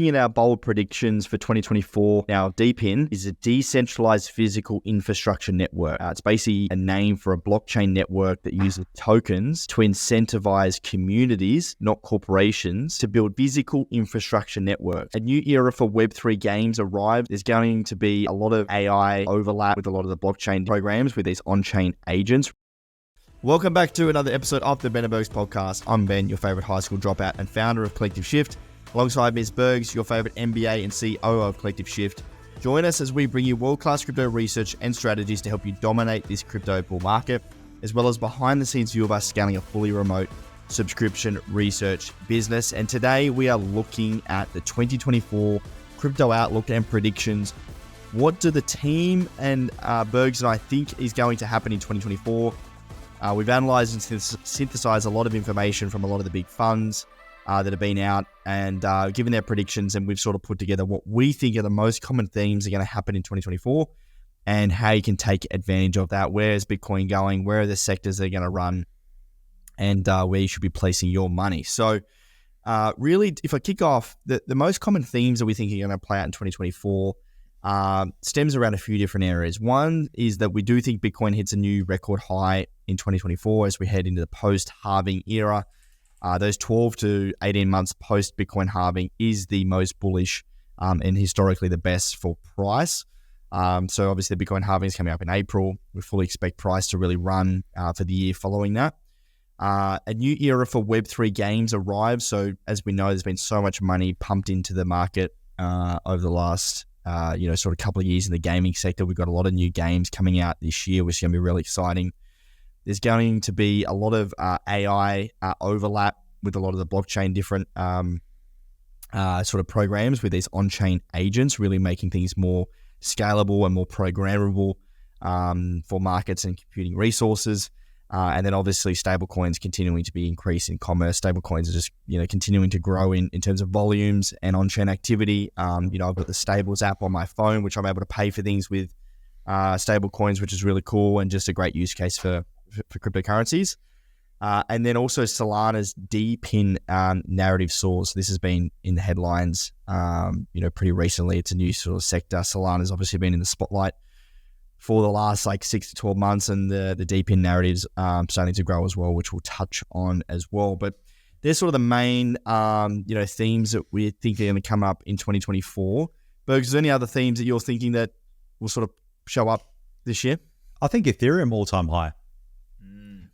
looking at our bold predictions for 2024, now DePIN is a decentralized physical infrastructure network. It's basically a name for a blockchain network that uses tokens to incentivize communities, not corporations, to build physical infrastructure networks. A new era for Web3 games arrived. There's going to be a lot of AI overlap with a lot of the blockchain programs with these on-chain agents. Welcome back to another episode of the Ben Bergs podcast. I'm Ben, your favorite high school dropout and founder of Collective Shift. Alongside Ms. Bergs, your favorite MBA and COO of Collective Shift. Join us as we bring you world-class crypto research and strategies to help you dominate this crypto bull market, as well as behind-the-scenes view of us scaling a fully remote subscription research business. And today we are looking at the 2024 crypto outlook and predictions. What do the team and Bergs and I think is going to happen in 2024? We've analysed and synthesised a lot of information from a lot of the big funds that have been out and given their predictions, and we've sort of put together what we think are the most common themes that are going to happen in 2024 and how you can take advantage of that. Where is Bitcoin going? Where are the sectors that are going to run? And where you should be placing your money. So really, if I kick off, the most common themes that we think are going to play out in 2024 stems around a few different areas. One is that we do think Bitcoin hits a new record high in 2024 as we head into the post-halving era. Those 12 to 18 months post-Bitcoin halving is the most bullish and historically the best for price. So obviously the Bitcoin halving is coming up in April. We fully expect price to really run for the year following that. A new era for Web3 games arrives. So as we know, there's been so much money pumped into the market over the last sort of couple of years in the gaming sector. We've got a lot of new games coming out this year, which is going to be really exciting. There's going to be a lot of AI overlap with a lot of the blockchain different sort of programs with these on-chain agents, really making things more scalable and more programmable for markets and computing resources. And then obviously stablecoins continuing to be increased in commerce. Stablecoins are just continuing to grow in terms of volumes and on-chain activity. I've got the Stables app on my phone, which I'm able to pay for things with stablecoins, which is really cool and just a great use case for cryptocurrencies. And then also Solana's DePIN narrative source. This has been in the headlines pretty recently. It's a new sort of sector. Solana's obviously been in the spotlight for the last 6 to 12 months, and the DePIN narratives starting to grow as well, which we'll touch on as well. But they're sort of the main themes that we think are going to come up in 2024. Bergs, is there any other themes that you're thinking that will sort of show up this year? I think Ethereum all-time high.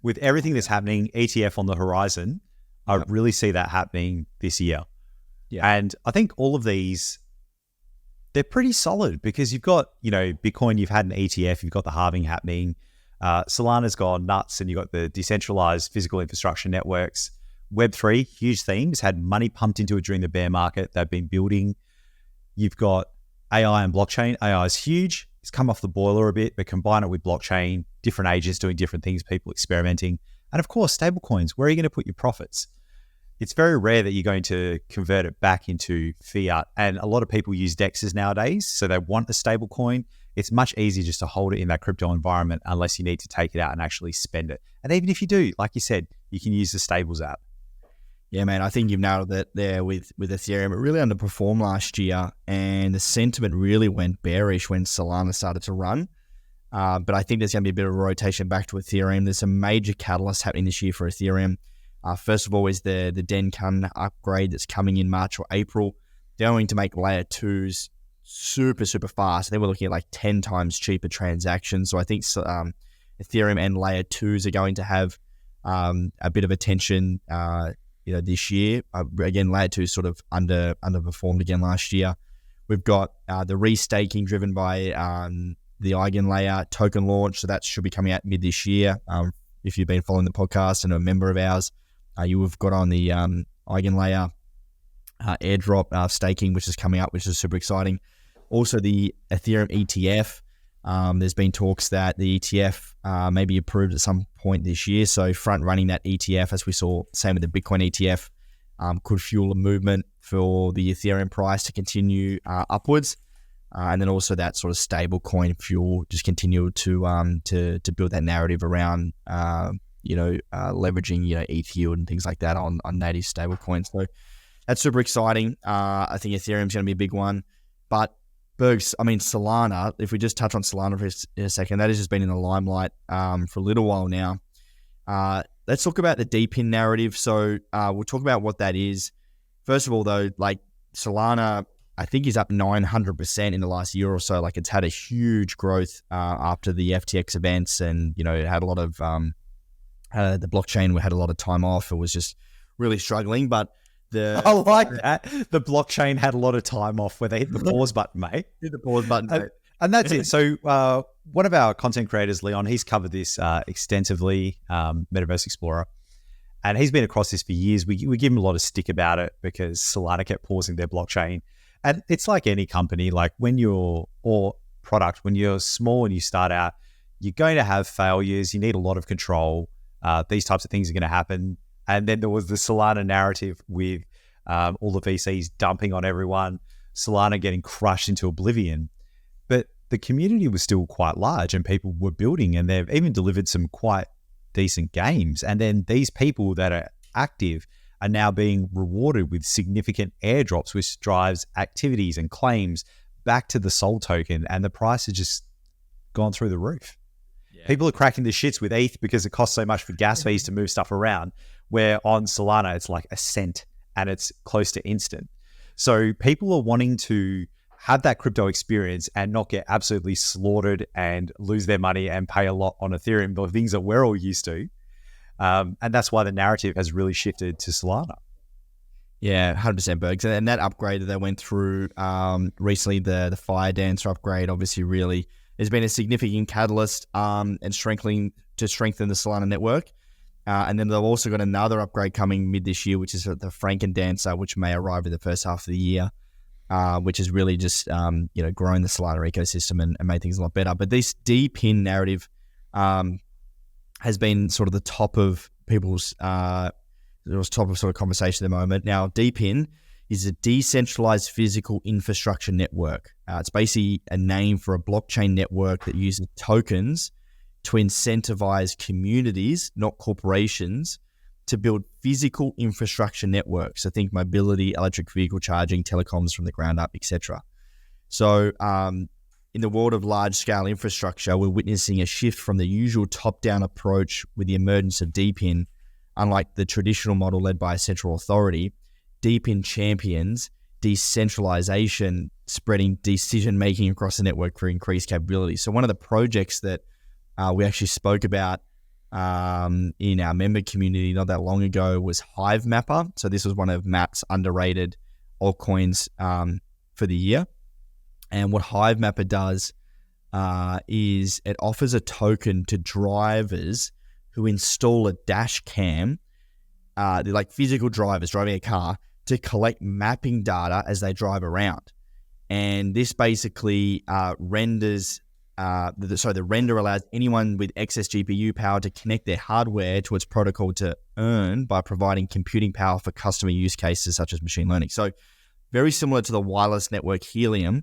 With everything that's happening, ETF on the horizon, I really see that happening this year. Yeah. And I think all of these, they're pretty solid because you've got, Bitcoin, you've had an ETF, you've got the halving happening. Solana's gone nuts and you've got the decentralized physical infrastructure networks. Web3, huge themes, had money pumped into it during the bear market. They've been building. You've got AI and blockchain. AI is huge. It's come off the boiler a bit, but combine it with blockchain, different agents doing different things, people experimenting. And of course, stablecoins, where are you going to put your profits? It's very rare that you're going to convert it back into fiat. And a lot of people use DEXs nowadays, so they want a stable coin. It's much easier just to hold it in that crypto environment unless you need to take it out and actually spend it. And even if you do, like you said, you can use the Stables app. Yeah, man, I think you've nailed it there with Ethereum. It really underperformed last year, and the sentiment really went bearish when Solana started to run. But I think there's going to be a bit of a rotation back to Ethereum. There's some major catalysts happening this year for Ethereum. First of all is the Denkan upgrade that's coming in March or April. They're going to make layer 2s super, super fast. They were looking at 10 times cheaper transactions. So I think Ethereum and layer 2s are going to have a bit of attention this year. Again, layer 2 sort of underperformed again last year. We've got the restaking driven by the Eigenlayer token launch. So that should be coming out mid this year. If you've been following the podcast and a member of ours, you have got on the Eigenlayer airdrop staking, which is coming up, which is super exciting. Also, the Ethereum ETF. There's been talks that the ETF may be approved at some point this year. So front running that ETF, as we saw, same with the Bitcoin ETF, could fuel a movement for the Ethereum price to continue upwards. And then also that sort of stable coin fuel just continue to build that narrative around leveraging ETH yield and things like that on native stable coins. So that's super exciting. I think Ethereum's going to be a big one. But Bergs, I mean, Solana, if we just touch on Solana for a second, that has just been in the limelight for a little while now. Let's talk about the DPIN narrative. So we'll talk about what that is. First of all, though, like Solana, I think is up 900% in the last year or so. Like it's had a huge growth after the FTX events, and it had a lot of the blockchain had a lot of time off. It was just really struggling, but I like that. The blockchain had a lot of time off where they hit the pause button, mate. Hit the pause button, mate. And that's it. So one of our content creators, Leon, he's covered this extensively, Metaverse Explorer. And he's been across this for years. We give him a lot of stick about it because Solana kept pausing their blockchain. And it's like any company, like when you're small and you start out, you're going to have failures. You need a lot of control. These types of things are going to happen. And then there was the Solana narrative with all the VCs dumping on everyone, Solana getting crushed into oblivion. But the community was still quite large and people were building, and they've even delivered some quite decent games. And then these people that are active are now being rewarded with significant airdrops, which drives activities and claims back to the Sol token, and the price has just gone through the roof. Yeah. People are cracking the shits with ETH because it costs so much for gas fees to move stuff around, where on Solana, it's like a cent and it's close to instant. So people are wanting to have that crypto experience and not get absolutely slaughtered and lose their money and pay a lot on Ethereum, the things that we're all used to. And that's why the narrative has really shifted to Solana. Yeah, 100% Bergs. And that upgrade that they went through recently, the Fire Dancer upgrade, obviously really has been a significant catalyst and strengthen the Solana network. And then they've also got another upgrade coming mid this year, which is the Franken Dancer, which may arrive in the first half of the year, which is really just growing the Solana ecosystem and made things a lot better. But this DPIN narrative has been sort of the top of people's top of sort of conversation at the moment. Now, DPIN is a decentralized physical infrastructure network. It's basically a name for a blockchain network that uses tokens to incentivize communities, not corporations, to build physical infrastructure networks. So think mobility, electric vehicle charging, telecoms from the ground up, etc. So in the world of large-scale infrastructure, we're witnessing a shift from the usual top-down approach with the emergence of DPIN. Unlike the traditional model led by a central authority, DPIN champions decentralization, spreading decision-making across the network for increased capability. So one of the projects that we actually spoke about in our member community not that long ago was Hive Mapper. So this was one of Matt's underrated altcoins for the year. And what Hive Mapper does is it offers a token to drivers who install a dash cam, they're like physical drivers driving a car, to collect mapping data as they drive around. And this basically renders, the render allows anyone with excess GPU power to connect their hardware to its protocol to earn by providing computing power for customer use cases such as machine learning. So very similar to the wireless network Helium,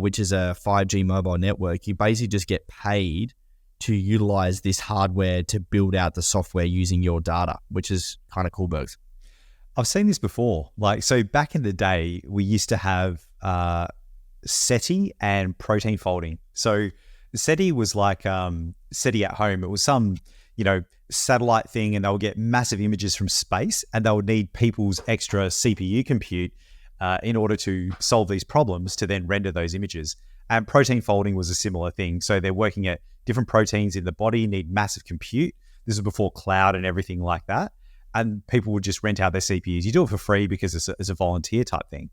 which is a 5G mobile network. You basically just get paid to utilize this hardware to build out the software using your data, which is kind of cool, Bergs. I've seen this before. So back in the day, we used to have SETI and protein folding. So SETI was like SETI at home. It was some, satellite thing, and they would get massive images from space, and they would need people's extra CPU compute in order to solve these problems to then render those images. And protein folding was a similar thing. So they're working at different proteins in the body, need massive compute. This is before cloud and everything like that. And people would just rent out their CPUs. You do it for free because it's a volunteer type thing.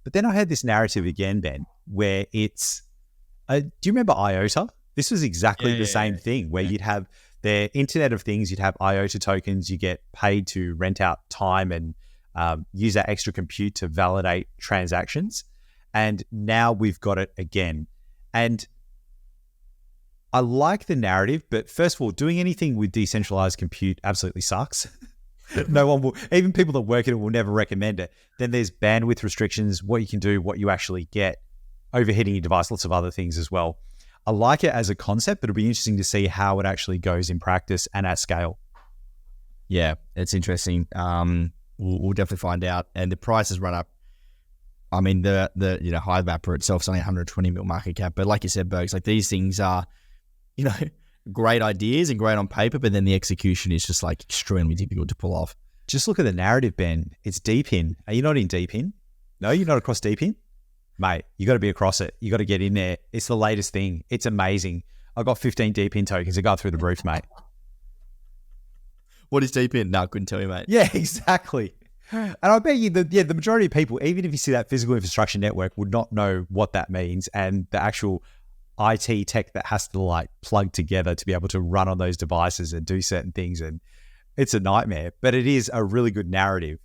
But then I heard this narrative again, Ben, where it's, do you remember IOTA? This was exactly the same thing, where you'd have their Internet of Things, you'd have IOTA tokens, you get paid to rent out time and use that extra compute to validate transactions. And now we've got it again. And I like the narrative, but first of all, doing anything with decentralized compute absolutely sucks. No one will, even people that work in it will never recommend it. Then there's bandwidth restrictions, what you can do, what you actually get, overheating your device, lots of other things as well. I like it as a concept, but it'll be interesting to see how it actually goes in practice and at scale. Yeah, it's interesting. we'll definitely find out. And the price has run up. I mean, the Hive Mapper itself is only 120 mil market cap, but like you said, Bergs, like these things are, great ideas and great on paper, but then the execution is just like extremely difficult to pull off. Just look at the narrative, Ben. It's deep in. Are you not in deep in? No, you're not across deep in? Mate, you got to be across it. You got to get in there. It's the latest thing. It's amazing. I got 15 deep in tokens that go through the roof, mate. What is deep in? No, I couldn't tell you, mate. Yeah, exactly. And I bet you the majority of people, even if you see that physical infrastructure network, would not know what that means, and the actual IT tech that has to like plug together to be able to run on those devices and do certain things. And it's a nightmare, but it is a really good narrative.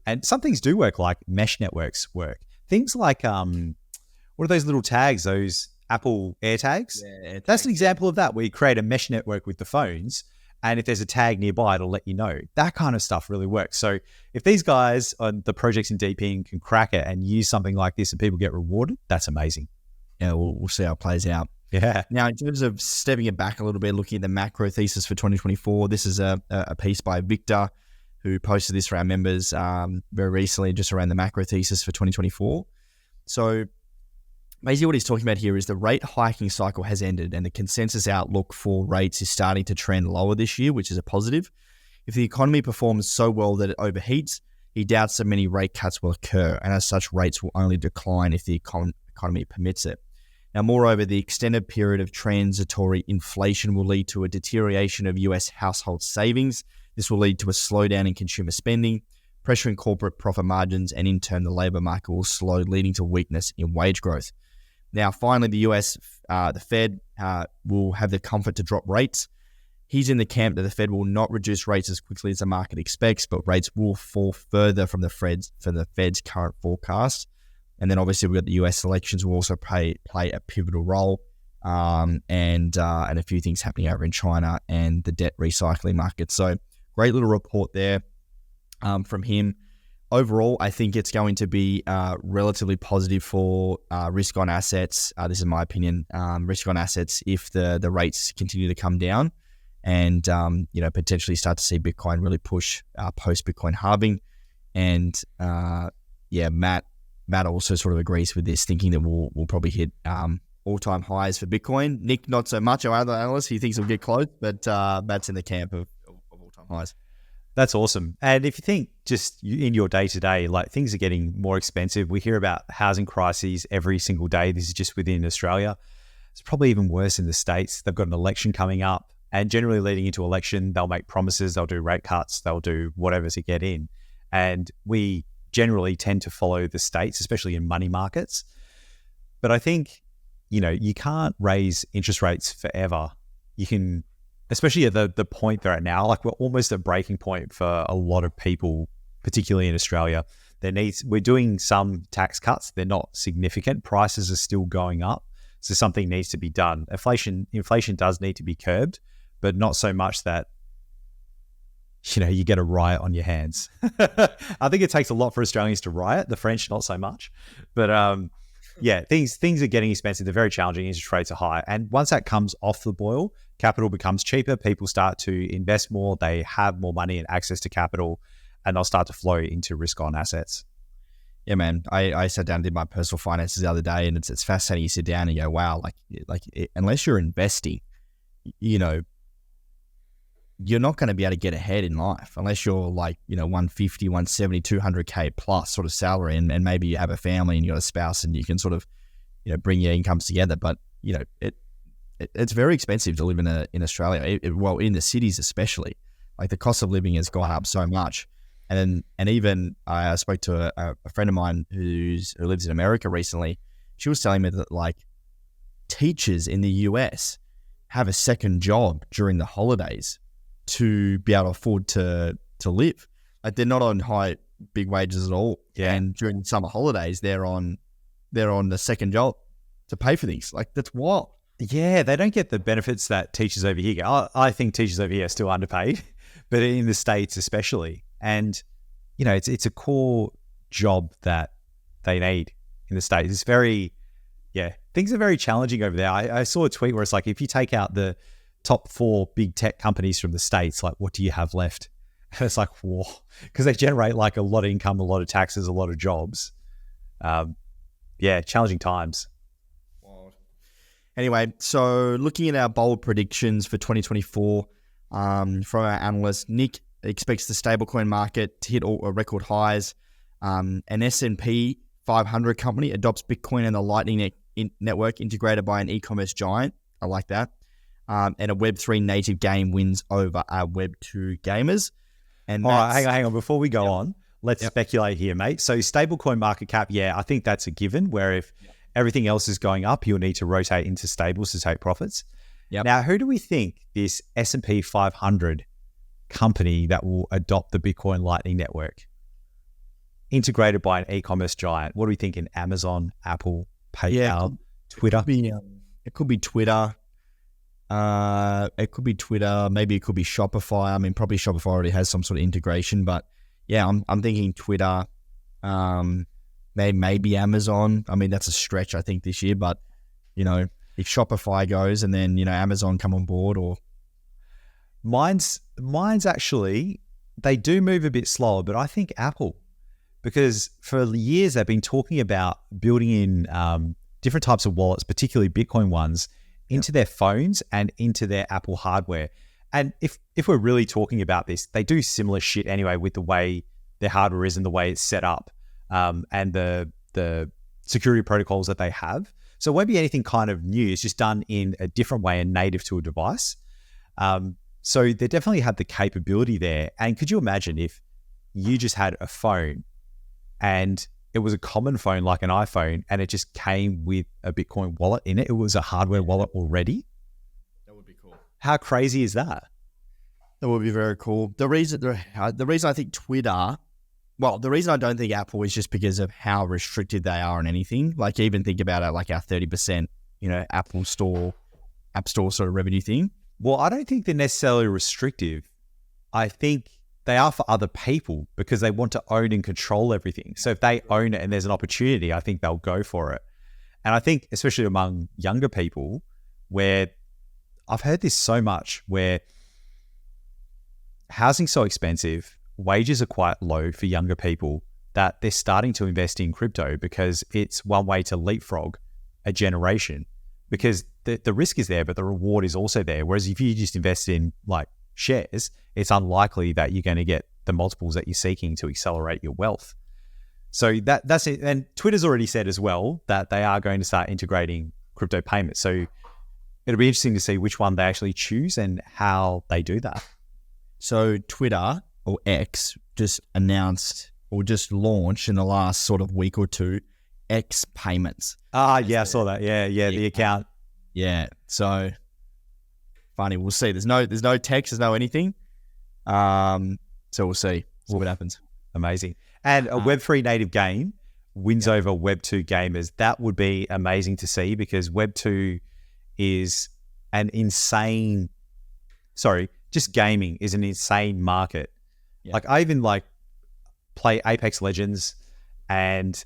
And some things do work, like mesh networks work. Things like, what are those little tags, those Apple AirTags? Yeah, AirTags. That's an example of that, where you create a mesh network with the phones, and if there's a tag nearby, it'll let you know. That kind of stuff really works. So if these guys on the projects in Deepin can crack it and use something like this and people get rewarded, that's amazing. Yeah, we'll see how it plays out. Yeah. Now, in terms of stepping it back a little bit, looking at the macro thesis for 2024, this is a piece by Victor, who posted this for our members very recently, just around the macro thesis for 2024. So basically what he's talking about here is the rate hiking cycle has ended, and the consensus outlook for rates is starting to trend lower this year, which is a positive. If the economy performs so well that it overheats, he doubts that many rate cuts will occur, and as such, rates will only decline if the economy permits it. Now, moreover, the extended period of transitory inflation will lead to a deterioration of US household savings. This will lead to a slowdown in consumer spending, pressuring corporate profit margins, and in turn, the labor market will slow, leading to weakness in wage growth. Now, finally, the US, the Fed, will have the comfort to drop rates. He's in the camp that the Fed will not reduce rates as quickly as the market expects, but rates will fall further from the Fed's current forecast. And then obviously we've got the US elections will also play a pivotal role, and a few things happening over in China and the debt recycling market. So great little report there from him. Overall, I think it's going to be relatively positive for risk on assets. This is my opinion. Risk on assets if the rates continue to come down, and potentially start to see Bitcoin really push post Bitcoin halving. And Matt also sort of agrees with this, thinking that we'll probably hit all-time highs for Bitcoin. Nick, not so much. Our other analyst, he thinks we'll get close, but Matt's in the camp of all-time highs. That's awesome. And if you think just in your day-to-day, like things are getting more expensive. We hear about housing crises every single day. This is just within Australia. It's probably even worse in the States. They've got an election coming up, and generally leading into election, they'll make promises, they'll do rate cuts, they'll do whatever to get in. And we generally tend to follow the States, especially in money markets. But I think, you can't raise interest rates forever. You can, especially at the point they're at now, like we're almost at breaking point for a lot of people, particularly in Australia. We're doing some tax cuts. They're not significant. Prices are still going up. So something needs to be done. Inflation does need to be curbed, but not so much that you get a riot on your hands. I think it takes a lot for Australians to riot. The French, not so much. But things are getting expensive. They're very challenging. Interest rates are high. And once that comes off the boil, capital becomes cheaper. People start to invest more. They have more money and access to capital, and they'll start to flow into risk-on assets. Yeah, man. I sat down and did my personal finances the other day, and it's fascinating. You sit down and you go, wow, unless you're investing, you're not going to be able to get ahead in life unless you're 150, 170, 200K plus sort of salary, and maybe you have a family and you got a spouse and you can sort of, bring your incomes together. But, it's very expensive to live in Australia. In the cities especially, like the cost of living has gone up so much. And even I spoke to a friend of mine who lives in America recently. She was telling me that teachers in the US have a second job during the holidays to be able to afford to live. Like they're not on big wages at all. Yeah. And during summer holidays, they're on the second job to pay for things. Like that's wild. Yeah, they don't get the benefits that teachers over here get. I think teachers over here are still underpaid, but in the States especially. And, it's a core job that they need in the States. It's things are very challenging over there. I saw a tweet where it's like, if you take out the top 4 big tech companies from the States, like what do you have left? And it's like, whoa, because they generate like a lot of income, a lot of taxes, a lot of jobs. Challenging times. Anyway, so looking at our bold predictions for 2024 from our analyst, Nick expects the stablecoin market to hit all record highs. An S&P 500 company adopts Bitcoin and the Lightning Network integrated by an e-commerce giant. I like that. And a Web3 native game wins over our Web2 gamers. And all right, hang on. Before we go on, let's speculate here, mate. So stablecoin market cap, I think that's a given, where if everything else is going up, you'll need to rotate into stables to take profits. Yep. Now, who do we think this S&P 500 company that will adopt the Bitcoin Lightning Network, integrated by an e-commerce giant? What do we think in Amazon, Apple, PayPal, Twitter? It could be Twitter. It could be Twitter. Maybe it could be Shopify. I mean, probably Shopify already has some sort of integration, but I'm thinking Twitter. Maybe Amazon. I mean, that's a stretch, I think, this year. But if Shopify goes and then Amazon come on board, or mine's actually, they do move a bit slower, but I think Apple, because for years they've been talking about building in different types of wallets, particularly Bitcoin ones, into their phones and into their Apple hardware. And if we're really talking about this, they do similar shit anyway with the way their hardware is and the way it's set up, and the security protocols that they have. So it won't be anything kind of new. It's just done in a different way and native to a device. So they definitely have the capability there. And could you imagine if you just had a phone and it was a common phone like an iPhone and it just came with a Bitcoin wallet in it? It was a hardware wallet already. That would be cool. How crazy is that? That would be very cool. The reason I think Twitter, the reason I don't think Apple is just because of how restricted they are on anything. Like, even think about it, like our 30%, Apple Store, App Store sort of revenue thing. Well, I don't think they're necessarily restrictive. I think they are for other people because they want to own and control everything. So if they own it and there's an opportunity, I think they'll go for it. And I think especially among younger people, where I've heard this so much, where housing's so expensive, wages are quite low for younger people, that they're starting to invest in crypto because it's one way to leapfrog a generation, because the risk is there, but the reward is also there. Whereas if you just invest in like shares, it's unlikely that you're going to get the multiples that you're seeking to accelerate your wealth. So that's it. And Twitter's already said as well that they are going to start integrating crypto payments. So it'll be interesting to see which one they actually choose and how they do that. So Twitter, or X, just announced or just launched in the last sort of week or two, X Payments. I saw that. Yeah, the account. Yeah. So funny. We'll see. There's no text. There's no anything. So we'll see. See what happens. Amazing. And a Web3 native game wins over Web2 gamers. That would be amazing to see, because Web2 is an insane. Just gaming is an insane market. Yeah. Like, I even play Apex Legends, and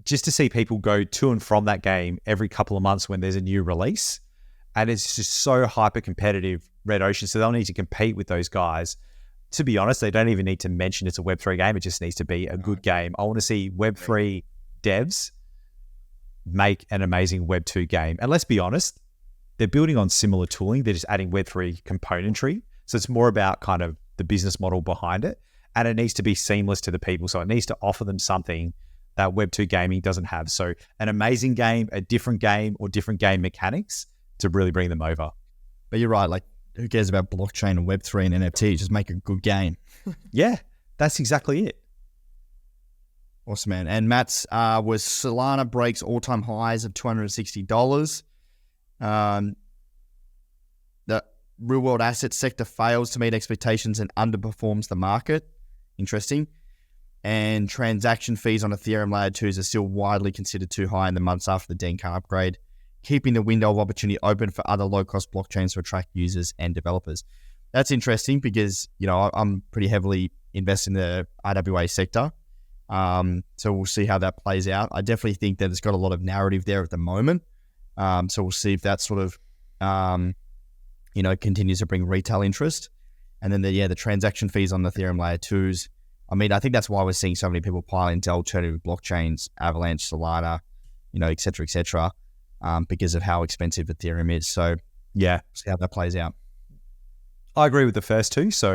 just to see people go to and from that game every couple of months when there's a new release, and it's just so hyper competitive, red ocean. So they'll need to compete with those guys. To be honest, they don't even need to mention it's a Web3 game. It just needs to be a good game. I want to see Web3 devs make an amazing Web2 game. And let's be honest, they're building on similar tooling. They're just adding Web3 componentry. So it's more about kind of the business model behind it. And it needs to be seamless to the people. So it needs to offer them something that Web2 gaming doesn't have. So an amazing game, a different game, or different game mechanics to really bring them over. But you're right. Like, who cares about blockchain and Web3 and NFT? Just make a good game. Yeah, that's exactly it. Awesome, man. And Matt's was Solana breaks all-time highs of $260. The real-world asset sector fails to meet expectations and underperforms the market. Interesting. And transaction fees on Ethereum Layer 2s are still widely considered too high in the months after the Denka upgrade, keeping the window of opportunity open for other low-cost blockchains to attract users and developers. That's interesting because, I'm pretty heavily invested in the RWA sector. So we'll see how that plays out. I definitely think that it's got a lot of narrative there at the moment. So we'll see if that sort of, continues to bring retail interest. And then the transaction fees on the Ethereum layer 2s. I mean, I think that's why we're seeing so many people pile into alternative blockchains, Avalanche, Solana, et cetera, because of how expensive Ethereum is. So yeah, see how that plays out. I agree with the first two. So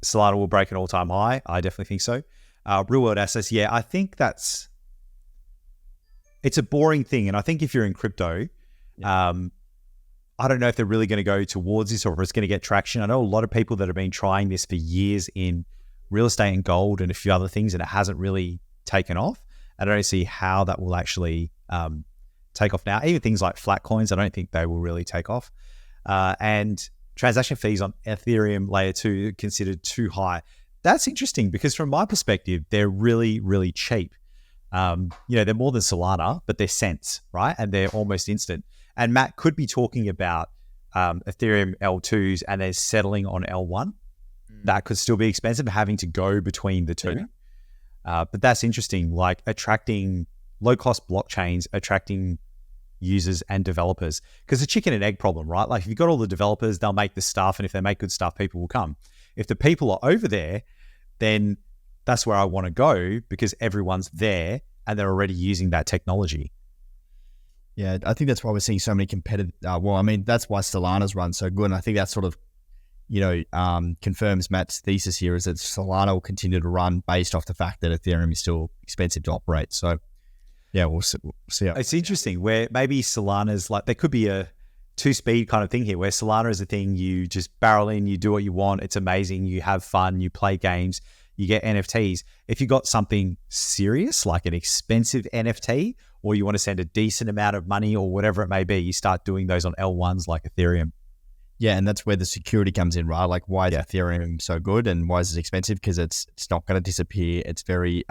Solana will break an all-time high. I definitely think so. Real-world assets, yeah, I think it's a boring thing. And I think if you're in crypto, I don't know if they're really going to go towards this or if it's going to get traction. I know a lot of people that have been trying this for years in real estate and gold and a few other things, and it hasn't really taken off. I don't see how that will actually take off now. Even things like flat coins, I don't think they will really take off. And transaction fees on Ethereum layer 2 are considered too high. That's interesting because from my perspective, they're really, really cheap. They're more than Solana, but they're cents, right? And they're almost instant. And Matt could be talking about Ethereum L2s and they're settling on L1. That could still be expensive, having to go between the two. Yeah. But that's interesting, like attracting low-cost blockchains, attracting users and developers. Because the chicken and egg problem, right? Like if you've got all the developers, they'll make the stuff, and if they make good stuff, people will come. If the people are over there, then that's where I want to go because everyone's there and they're already using that technology. Yeah, I think that's why we're seeing so many competitive. That's why Solana's run so good, and I think that sort of, confirms Matt's thesis here is that Solana will continue to run based off the fact that Ethereum is still expensive to operate. So, yeah, we'll see. It's interesting where maybe Solana's like there could be a two-speed kind of thing here, where Solana is a thing you just barrel in, you do what you want, it's amazing, you have fun, you play games, you get NFTs. If you got something serious like an expensive NFT, or you want to send a decent amount of money or whatever it may be, you start doing those on L1s like Ethereum. Yeah, and that's where the security comes in, right? Like, why is Ethereum so good and why is it expensive? Because it's not going to disappear. It's very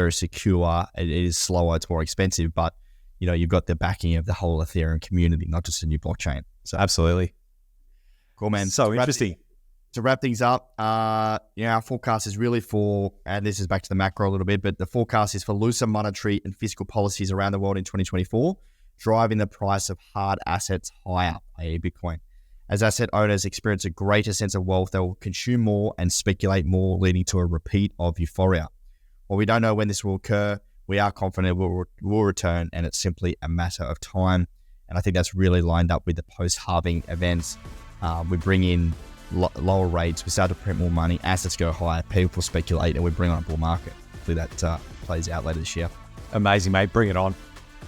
secure. It is slower. It's more expensive, but you've got the backing of the whole Ethereum community, not just a new blockchain. So absolutely, cool, man. So interesting. To wrap things up, our forecast is really and this is back to the macro a little bit, but the forecast is for looser monetary and fiscal policies around the world in 2024, driving the price of hard assets higher, i.e. Bitcoin. As asset owners experience a greater sense of wealth, they will consume more and speculate more, leading to a repeat of euphoria. While we don't know when this will occur, we are confident it will return, and it's simply a matter of time. And I think that's really lined up with the post-halving events. We bring in lower rates, we start to print more money, assets go higher, people speculate, and we bring on a bull market. Hopefully that plays out later this year. Amazing, mate. Bring it on.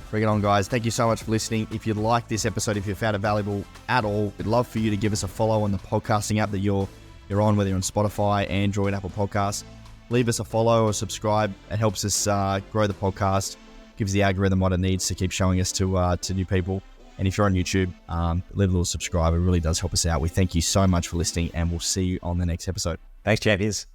Bring it on, guys. Thank you so much for listening. If you like this episode, if you found it valuable at all, we'd love for you to give us a follow on the podcasting app that you're on, whether you're on Spotify, Android, Apple Podcasts. Leave us a follow or subscribe. It helps us grow the podcast, gives the algorithm what it needs to keep showing us to new people. And if you're on YouTube, leave a little subscribe. It really does help us out. We thank you so much for listening, and we'll see you on the next episode. Thanks, champions.